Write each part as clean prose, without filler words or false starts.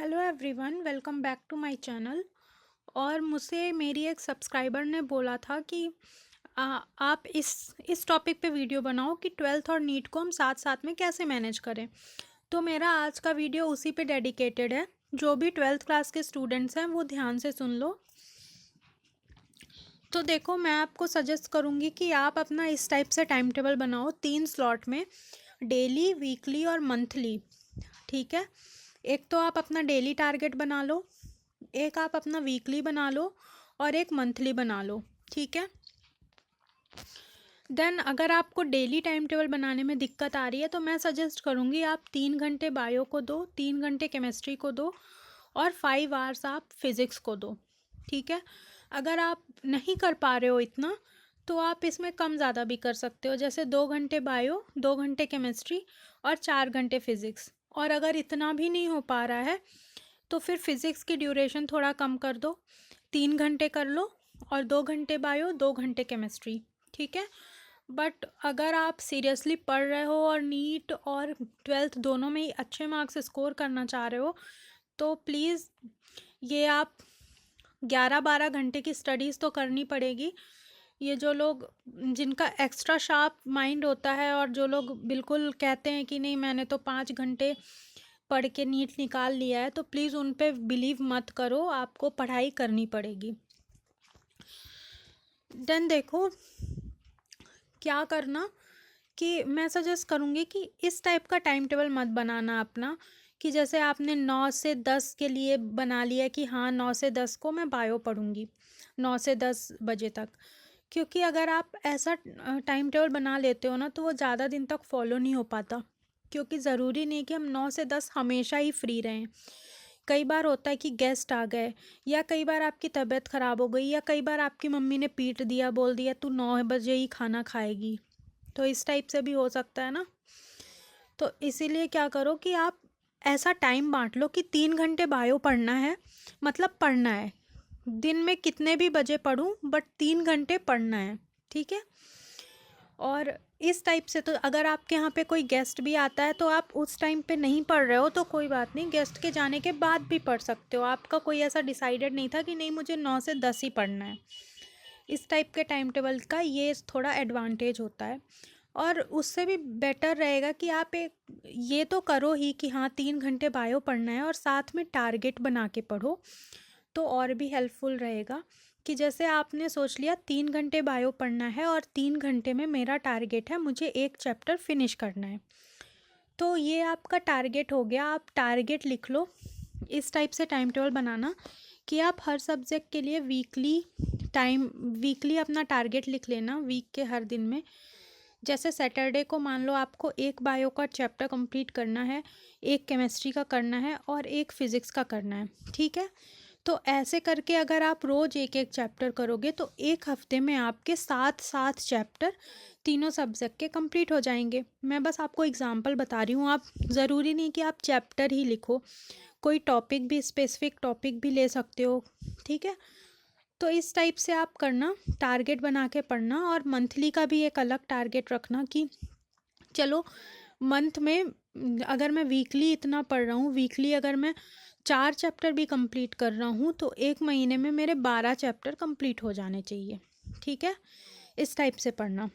Hello everyone, welcome back to my channel. और मुझसे मेरी एक सब्सक्राइबर ने बोला था कि आप इस टॉपिक पे वीडियो बनाओ कि ट्वेल्थ और नीट को हम साथ साथ में कैसे मैनेज करें। तो मेरा आज का वीडियो उसी पे डेडिकेटेड है। जो भी ट्वेल्थ क्लास के स्टूडेंट्स हैं वो ध्यान से सुन लो। तो देखो, मैं आपको सजेस्ट करूँगी कि आप अपना इस टाइप से टाइम टेबल बनाओ 3 स्लॉट में, डेली, वीकली और मंथली। ठीक है। एक तो आप अपना डेली टारगेट बना लो, एक आप अपना वीकली बना लो और एक मंथली बना लो। ठीक है। देन अगर आपको डेली टाइम टेबल बनाने में दिक्कत आ रही है तो मैं सजेस्ट करूँगी आप 3 घंटे बायो को दो, 3 घंटे केमिस्ट्री को दो और 5 आवर्स आप फिज़िक्स को दो। ठीक है। अगर आप नहीं कर पा रहे हो इतना तो आप इसमें कम ज़्यादा भी कर सकते हो, जैसे 2 घंटे बायो, 2 घंटे केमिस्ट्री और 4 घंटे फिज़िक्स। और अगर इतना भी नहीं हो पा रहा है तो फिर फिज़िक्स की ड्यूरेशन थोड़ा कम कर दो, 3 घंटे कर लो और 2 घंटे बायो, 2 घंटे केमिस्ट्री। ठीक है। बट अगर आप सीरियसली पढ़ रहे हो और नीट और ट्वेल्थ दोनों में ही अच्छे मार्क्स स्कोर करना चाह रहे हो तो प्लीज़ ये आप 11-12 घंटे की स्टडीज़ तो करनी पड़ेगी। ये जो लोग, जिनका एक्स्ट्रा शार्प माइंड होता है और जो लोग बिल्कुल कहते हैं कि नहीं मैंने तो 5 घंटे पढ़ के नीट निकाल लिया है, तो प्लीज़ उन पे बिलीव मत करो, आपको पढ़ाई करनी पड़ेगी। देन देखो क्या करना, कि मैं सजेस्ट करूँगी कि इस टाइप का टाइम टेबल मत बनाना अपना, कि जैसे आपने 9 से 10 के लिए बना लिया कि हाँ 9 से 10 को मैं बायो पढ़ूँगी, 9 से 10 बजे तक। क्योंकि अगर आप ऐसा टाइम टेबल बना लेते हो ना तो वो ज़्यादा दिन तक फॉलो नहीं हो पाता। क्योंकि ज़रूरी नहीं कि हम 9 से 10 हमेशा ही फ्री रहें। कई बार होता है कि गेस्ट आ गए, या कई बार आपकी तबीयत ख़राब हो गई, या कई बार आपकी मम्मी ने पीट दिया, बोल दिया तू 9 बजे ही खाना खाएगी। तो इस टाइप से भी हो सकता है ना। तो इसीलिए क्या करो कि आप ऐसा टाइम बांट लो कि 3 घंटे बायो पढ़ना है, मतलब पढ़ना है। दिन में कितने भी बजे पढ़ूं बट 3 घंटे पढ़ना है। ठीक है। और इस टाइप से, तो अगर आपके यहाँ पे कोई गेस्ट भी आता है तो आप उस टाइम पे नहीं पढ़ रहे हो तो कोई बात नहीं, गेस्ट के जाने के बाद भी पढ़ सकते हो। आपका कोई ऐसा डिसाइडेड नहीं था कि नहीं मुझे 9 से 10 ही पढ़ना है। इस टाइप के टाइम टेबल का ये थोड़ा एडवांटेज होता है। और उससे भी बेटर रहेगा कि आप एक ये तो करो ही कि हाँ 3 घंटे बायो पढ़ना है और साथ में टारगेट बना के पढ़ो, तो और भी हेल्पफुल रहेगा। कि जैसे आपने सोच लिया 3 घंटे बायो पढ़ना है और 3 घंटे में मेरा टारगेट है, मुझे एक चैप्टर फिनिश करना है, तो ये आपका टारगेट हो गया। आप टारगेट लिख लो। इस टाइप से टाइम टेबल बनाना कि आप हर सब्जेक्ट के लिए वीकली अपना टारगेट लिख लेना, वीक के हर दिन में। जैसे सैटरडे को मान लो आपको एक बायो का चैप्टर कंप्लीट करना है, एक केमिस्ट्री का करना है और एक फिज़िक्स का करना है। ठीक है। तो ऐसे करके अगर आप रोज़ एक एक चैप्टर करोगे तो एक हफ्ते में आपके 7 चैप्टर तीनों सब्जेक्ट के कंप्लीट हो जाएंगे। मैं बस आपको एग्जांपल बता रही हूँ, आप ज़रूरी नहीं कि आप चैप्टर ही लिखो, कोई टॉपिक भी, स्पेसिफिक टॉपिक भी ले सकते हो। ठीक है। तो इस टाइप से आप करना, टारगेट बना के पढ़ना। और मंथली का भी एक अलग टारगेट रखना कि चलो मंथ में अगर मैं वीकली इतना पढ़ रहा हूँ, वीकली अगर मैं 4 चैप्टर भी कंप्लीट कर रहा हूँ तो एक महीने में मेरे 12 चैप्टर कंप्लीट हो जाने चाहिए। ठीक है। इस टाइप से पढ़ना।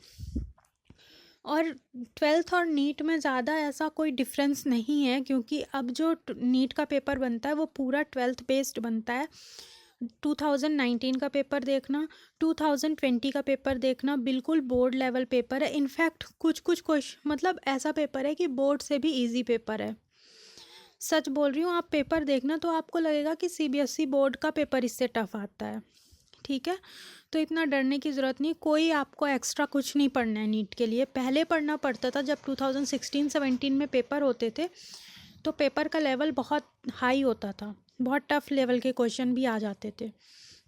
और ट्वेल्थ और नीट में ज़्यादा ऐसा कोई डिफरेंस नहीं है, क्योंकि अब जो नीट का पेपर बनता है वो पूरा ट्वेल्थ बेस्ड बनता है। 2019 का पेपर देखना, 2020 का पेपर देखना, बिल्कुल बोर्ड लेवल पेपर है। इनफैक्ट कुछ कुछ क्वेश्चन, मतलब ऐसा पेपर है कि बोर्ड से भी इजी पेपर है। सच बोल रही हूँ, आप पेपर देखना तो आपको लगेगा कि सीबीएसई बोर्ड का पेपर इससे टफ आता है। ठीक है। तो इतना डरने की ज़रूरत नहीं, कोई आपको एक्स्ट्रा कुछ नहीं पढ़ना है नीट के लिए। पहले पढ़ना पड़ता था, जब 2016-17 में पेपर होते थे तो पेपर का लेवल बहुत हाई होता था, बहुत टफ लेवल के क्वेश्चन भी आ जाते थे,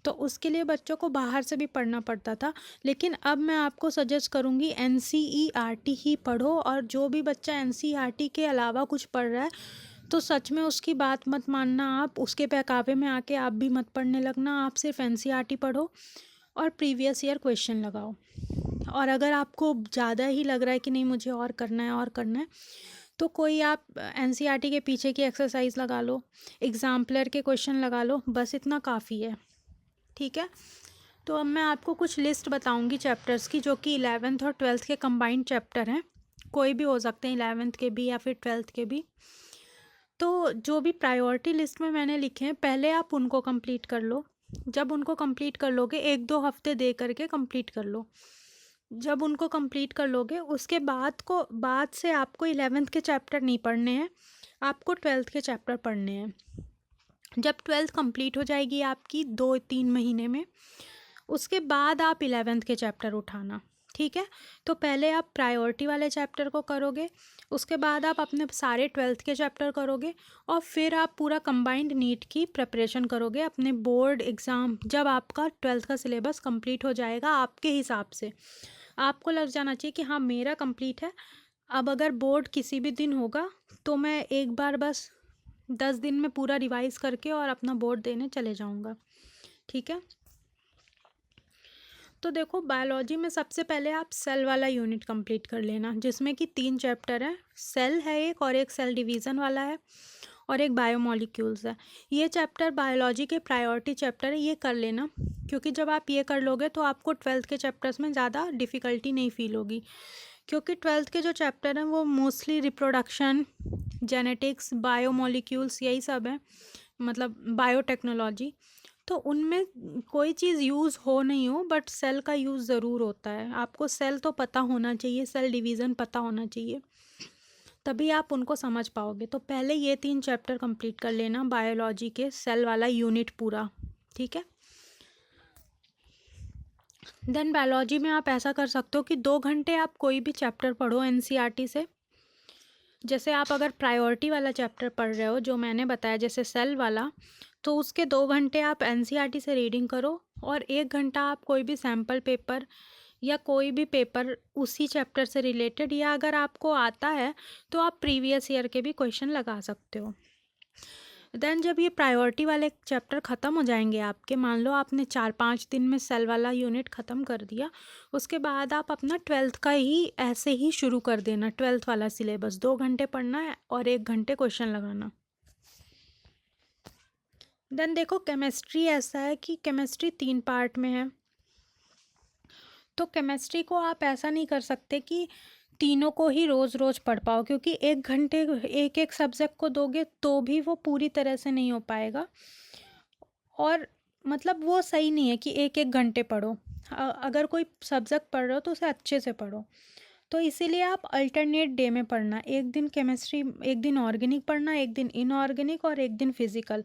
तो उसके लिए बच्चों को बाहर से भी पढ़ना पड़ता था। लेकिन अब मैं आपको सजेस्ट करूँगी एनसीईआरटी ही पढ़ो। और जो भी बच्चा एनसीईआरटी के अलावा कुछ पढ़ रहा है तो सच में उसकी बात मत मानना, आप उसके बहकावे में आके आप भी मत पढ़ने लगना। आप सिर्फ एनसीईआरटी पढ़ो और प्रीवियस ईयर क्वेश्चन लगाओ। और अगर आपको ज़्यादा ही लग रहा है कि नहीं मुझे और करना है और करना है, तो कोई आप एनसीईआरटी के पीछे की एक्सरसाइज लगा लो, एग्जाम्पलर के क्वेश्चन लगा लो, बस इतना काफ़ी है। ठीक है, तो अब मैं आपको कुछ लिस्ट बताऊंगी चैप्टर्स की, जो कि 11th और 12th के कंबाइंड चैप्टर हैं, कोई भी हो सकते हैं, 11th के भी या फिर 12th के भी। तो जो भी प्रायोरिटी लिस्ट में मैंने लिखे हैं, पहले आप उनको कंप्लीट कर लो। जब उनको कंप्लीट कर लोगे, 1-2 हफ्ते दे करके कंप्लीट कर लो। जब उनको कंप्लीट कर लोगे, उसके बाद से आपको 11th के चैप्टर नहीं पढ़ने हैं, आपको 12th के चैप्टर पढ़ने हैं। जब 12th कंप्लीट हो जाएगी आपकी 2-3 महीने में, उसके बाद आप 11th के चैप्टर उठाना। ठीक है, तो पहले आप प्रायोरिटी वाले चैप्टर को करोगे, उसके बाद आप अपने सारे 12th के चैप्टर करोगे, और फिर आप पूरा कंबाइंड नीट की प्रिपरेशन करोगे अपने बोर्ड एग्ज़ाम। जब आपका 12th का सिलेबस कंप्लीट हो जाएगा, आपके हिसाब से आपको लग जाना चाहिए कि हाँ मेरा कंप्लीट है। अब अगर बोर्ड किसी भी दिन होगा, तो मैं एक बार बस 10 दिन में पूरा रिवाइज़ करके और अपना बोर्ड देने चले जाऊँगा। ठीक है, तो देखो बायोलॉजी में सबसे पहले आप सेल वाला यूनिट कंप्लीट कर लेना, जिसमें कि 3 चैप्टर हैं। सेल है एक, और एक सेल डिवीज़न वाला है, और एक बायोमॉलिक्यूल्स है। ये चैप्टर बायोलॉजी के प्रायोरिटी चैप्टर है, ये कर लेना, क्योंकि जब आप ये कर लोगे तो आपको 12th के चैप्टर्स में ज़्यादा डिफ़िकल्टी नहीं फील होगी, क्योंकि 12th के जो चैप्टर हैं वो मोस्टली रिप्रोडक्शन, जेनेटिक्स, बायोमॉलिक्यूल्स, यही सब है, मतलब बायोटेक्नोलॉजी। तो उनमें कोई चीज़ यूज़ हो नहीं हो, बट सेल का यूज़ ज़रूर होता है। आपको सेल तो पता होना चाहिए, सेल डिवीज़न पता होना चाहिए, तभी आप उनको समझ पाओगे। तो पहले ये 3 चैप्टर कंप्लीट कर लेना बायोलॉजी के, सेल वाला यूनिट पूरा। ठीक है, देन बायोलॉजी में आप ऐसा कर सकते हो कि 2 घंटे आप कोई भी चैप्टर पढ़ो एनसीईआरटी से। जैसे आप अगर प्रायोरिटी वाला चैप्टर पढ़ रहे हो, जो मैंने बताया जैसे सेल वाला, तो उसके 2 घंटे आप एनसीईआरटी से रीडिंग करो, और 1 घंटा आप कोई भी सैम्पल पेपर या कोई भी पेपर उसी चैप्टर से रिलेटेड, या अगर आपको आता है तो आप प्रीवियस ईयर के भी क्वेश्चन लगा सकते हो। देन जब ये प्रायोरिटी वाले चैप्टर ख़त्म हो जाएंगे आपके, मान लो आपने 4-5 दिन में सेल वाला यूनिट ख़त्म कर दिया, उसके बाद आप अपना 12th का ही ऐसे ही शुरू कर देना। 12th वाला सिलेबस 2 घंटे पढ़ना है और 1 घंटे क्वेश्चन लगाना। देन देखो केमिस्ट्री ऐसा है कि केमिस्ट्री 3 पार्ट में है, तो केमिस्ट्री को आप ऐसा नहीं कर सकते कि तीनों को ही रोज़ रोज़ पढ़ पाओ, क्योंकि 1 घंटे एक एक सब्जेक्ट को दोगे तो भी वो पूरी तरह से नहीं हो पाएगा, और मतलब वो सही नहीं है कि 1-1 घंटे पढ़ो। अगर कोई सब्जेक्ट पढ़ रहे हो तो उसे अच्छे से पढ़ो। तो इसीलिए आप अल्टरनेट डे में पढ़ना, एक दिन केमिस्ट्री, एक दिन ऑर्गेनिक पढ़ना, एक दिन इनऑर्गेनिक, और एक दिन फिजिकल।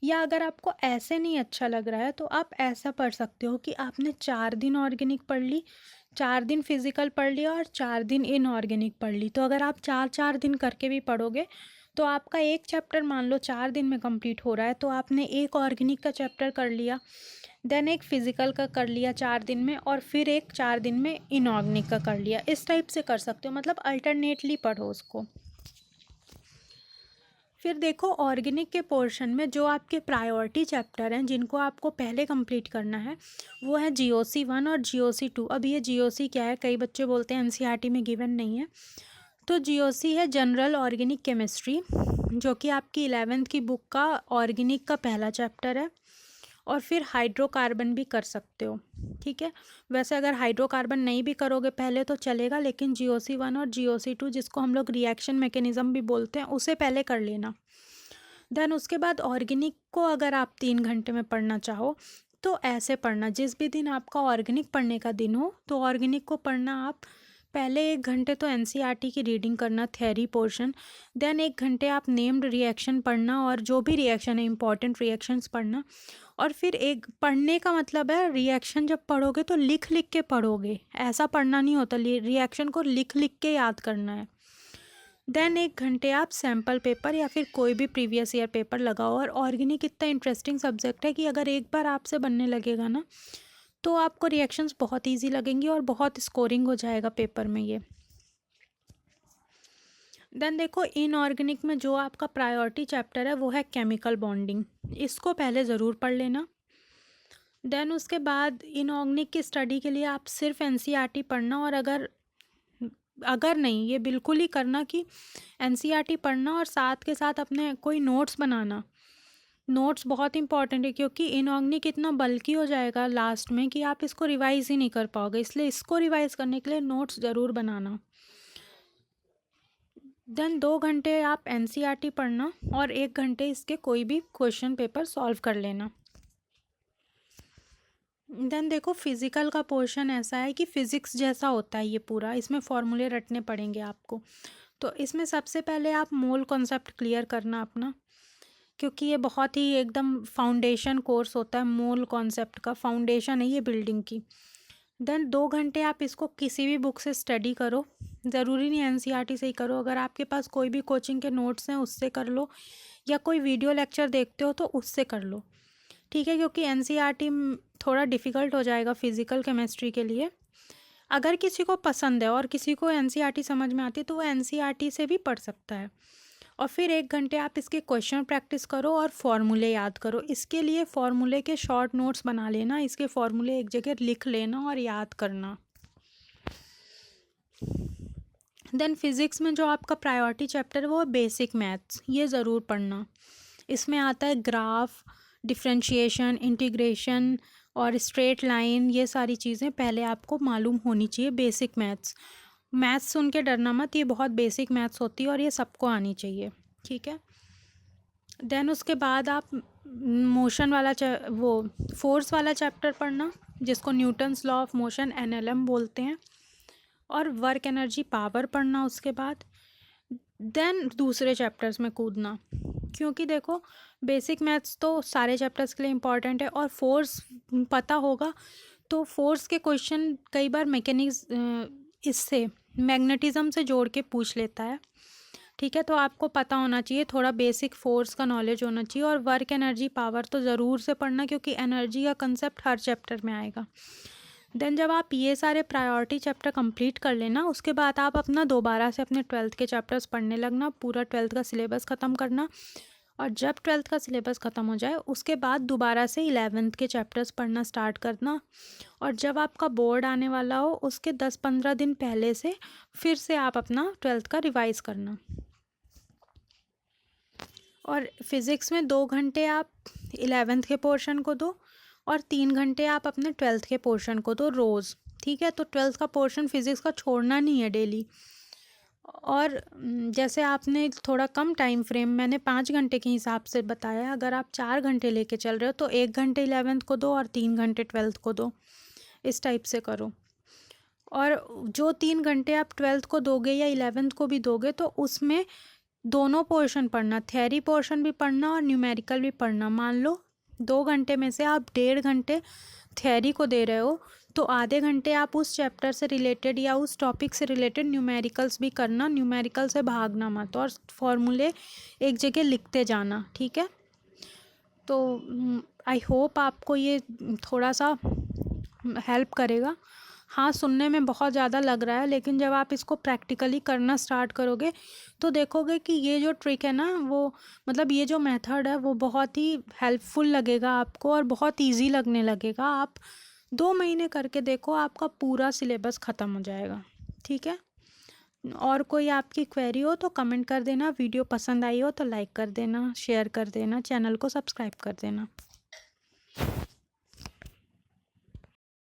या अगर आपको ऐसे नहीं अच्छा लग रहा है तो आप ऐसा पढ़ सकते हो कि आपने 4 दिन ऑर्गेनिक पढ़ ली, 4 दिन फिजिकल पढ़ लिया, और 4 दिन इनऑर्गेनिक पढ़ ली। तो अगर आप 4-4 दिन करके भी पढ़ोगे तो आपका एक चैप्टर मान लो 4 दिन में कंप्लीट हो रहा है, तो आपने एक ऑर्गेनिक का चैप्टर कर लिया, देन एक फिजिकल का कर लिया 4 दिन में, और फिर एक 4 दिन में इनऑर्गेनिक का कर लिया। इस टाइप से कर सकते हो, मतलब अल्टरनेटली पढ़ो उसको। फिर देखो ऑर्गेनिक के पोर्शन में जो आपके प्रायोरिटी चैप्टर हैं, जिनको आपको पहले कंप्लीट करना है, वो है GOC 1 और GOC 2। अब ये GOC क्या है, कई बच्चे बोलते हैं एनसीईआरटी में गिवन नहीं है। तो GOC है जनरल ऑर्गेनिक केमिस्ट्री, जो कि आपकी 11th की बुक का ऑर्गेनिक का पहला चैप्टर है। और फिर हाइड्रोकार्बन भी कर सकते हो। ठीक है, वैसे अगर हाइड्रोकार्बन नहीं भी करोगे पहले तो चलेगा, लेकिन GOC 1 और GOC 2, जिसको हम लोग रिएक्शन मैकेनिज्म भी बोलते हैं, उसे पहले कर लेना। देन उसके बाद ऑर्गेनिक को अगर आप 3 घंटे में पढ़ना चाहो तो ऐसे पढ़ना, जिस भी दिन आपका ऑर्गेनिक पढ़ने का दिन हो तो ऑर्गेनिक को पढ़ना आप पहले 1 घंटे तो एनसीईआरटी की रीडिंग करना, थ्योरी पोर्शन। देन 1 घंटे आप नेम्ड रिएक्शन पढ़ना, और जो भी रिएक्शन है इंपॉर्टेंट रिएक्शंस पढ़ना। और फिर एक पढ़ने का मतलब है रिएक्शन जब पढ़ोगे तो लिख लिख के पढ़ोगे, ऐसा पढ़ना नहीं होता, रिएक्शन को लिख लिख के याद करना है। देन 1 घंटे आप सैम्पल पेपर या फिर कोई भी प्रीवियस ईयर पेपर लगाओ। और ऑर्गेनिक इतना इंटरेस्टिंग सब्जेक्ट है कि अगर एक बार आपसे बनने लगेगा ना, तो आपको रिएक्शंस बहुत इजी लगेंगी और बहुत स्कोरिंग हो जाएगा पेपर में ये। देन देखो इनऑर्गेनिक में जो आपका प्रायोरिटी चैप्टर है वो है केमिकल बॉन्डिंग, इसको पहले ज़रूर पढ़ लेना। देन उसके बाद इनऑर्गेनिक की स्टडी के लिए आप सिर्फ एनसीईआरटी पढ़ना, और अगर अगर नहीं, ये बिल्कुल ही करना कि एनसीईआरटी पढ़ना और साथ के साथ अपने कोई नोट्स बनाना। नोट्स बहुत इंपॉर्टेंट है, क्योंकि इनऑर्गेनिक इतना बल्कि हो जाएगा लास्ट में कि आप इसको रिवाइज ही नहीं कर पाओगे, इसलिए इसको रिवाइज करने के लिए नोट्स ज़रूर बनाना। देन 2 घंटे आप एनसीईआरटी पढ़ना और 1 घंटे इसके कोई भी क्वेश्चन पेपर सॉल्व कर लेना। देन देखो, फिज़िकल का पोर्शन ऐसा है कि फ़िज़िक्स जैसा होता है ये पूरा, इसमें फॉर्मूले रटने पड़ेंगे आपको। तो इसमें सबसे पहले आप मोल कॉन्सेप्ट क्लियर करना अपना, क्योंकि ये बहुत ही एकदम फाउंडेशन कोर्स होता है, मोल कॉन्सेप्ट का फाउंडेशन है ये बिल्डिंग की। देन 2 घंटे आप इसको किसी भी बुक से स्टडी करो, ज़रूरी नहीं एनसीईआरटी से ही करो, अगर आपके पास कोई भी कोचिंग के नोट्स हैं उससे कर लो, या कोई वीडियो लेक्चर देखते हो तो उससे कर लो, ठीक है, क्योंकि एनसीईआरटी थोड़ा डिफ़िकल्ट हो जाएगा फिज़िकल केमिस्ट्री के लिए। अगर किसी को पसंद है और किसी को एनसीईआरटी समझ में आती है तो वो एनसीईआरटी से भी पढ़ सकता है। और फिर 1 घंटे आप इसके क्वेश्चन प्रैक्टिस करो और फॉर्मूले याद करो। इसके लिए फॉर्मूले के शॉर्ट नोट्स बना लेना, इसके फॉर्मूले एक जगह लिख लेना और याद करना। देन फिज़िक्स में जो आपका प्रायोरिटी चैप्टर है वो है बेसिक मैथ्स, ये ज़रूर पढ़ना। इसमें आता है ग्राफ, डिफरेंशिएशन, इंटीग्रेशन और स्ट्रेट लाइन, ये सारी चीज़ें पहले आपको मालूम होनी चाहिए। बेसिक मैथ्स सुन के डरना मत, ये बहुत बेसिक मैथ्स होती है और ये सबको आनी चाहिए, ठीक है। देन उसके बाद आप मोशन वाला वो फोर्स वाला चैप्टर पढ़ना, जिसको Newton's law of motion NLM बोलते हैं, और वर्क एनर्जी पावर पढ़ना उसके बाद। देन दूसरे चैप्टर्स में कूदना, क्योंकि देखो बेसिक मैथ्स तो सारे चैप्टर्स के लिए इम्पॉर्टेंट है, और फोर्स पता होगा तो फोर्स के क्वेश्चन कई बार इससे मैग्नेटिज्म से जोड़ के पूछ लेता है, ठीक है। तो आपको पता होना चाहिए, थोड़ा बेसिक फोर्स का नॉलेज होना चाहिए। और वर्क एनर्जी पावर तो ज़रूर से पढ़ना, क्योंकि एनर्जी का कंसेप्ट हर चैप्टर में आएगा। देन जब आप ये सारे प्रायोरिटी चैप्टर कंप्लीट कर लेना, उसके बाद आप अपना दोबारा से अपने 12th के चैप्टर्स पढ़ने लगना, पूरा 12th का सिलेबस ख़त्म करना। और जब 12th का सिलेबस ख़त्म हो जाए उसके बाद दोबारा से 11th के चैप्टर्स पढ़ना स्टार्ट करना। और जब आपका बोर्ड आने वाला हो उसके 10-15 दिन पहले से फिर से आप अपना 12th का रिवाइज़ करना। और फिज़िक्स में 2 घंटे आप 11th के पोर्शन को दो और 3 घंटे आप अपने 12th के पोर्शन को दो रोज़, ठीक है। तो 12th का पोर्शन फिज़िक्स का छोड़ना नहीं है डेली। और जैसे आपने थोड़ा कम टाइम फ्रेम, मैंने 5 घंटे के हिसाब से बताया, अगर आप 4 घंटे लेके चल रहे हो तो 1 घंटे 11th को दो और 3 घंटे 12th को दो, इस टाइप से करो। और जो 3 घंटे आप 12th को दोगे या 11th को भी दोगे तो उसमें दोनों पोर्शन पढ़ना, थ्योरी पोर्शन भी पढ़ना और न्यूमेरिकल भी पढ़ना। मान लो 2 घंटे में से आप 1.5 घंटे थ्योरी को दे रहे हो तो आधे घंटे आप उस चैप्टर से रिलेटेड या उस टॉपिक से रिलेटेड न्यूमेरिकल्स भी करना, न्यूमेरिकल से भागना मत, और फॉर्मूले एक जगह लिखते जाना, ठीक है। तो आई होप आपको ये थोड़ा सा हेल्प करेगा। हाँ, सुनने में बहुत ज़्यादा लग रहा है, लेकिन जब आप इसको प्रैक्टिकली करना स्टार्ट करोगे तो देखोगे कि ये जो ट्रिक है ना, वो मतलब ये जो मेथड है वो बहुत ही हेल्पफुल लगेगा आपको और बहुत इजी लगने लगेगा। आप 2 महीने करके देखो, आपका पूरा सिलेबस ख़त्म हो जाएगा, ठीक है। और कोई आपकी क्वेरी हो तो कमेंट कर देना, वीडियो पसंद आई हो तो लाइक कर देना, शेयर कर देना, चैनल को सब्सक्राइब कर देना।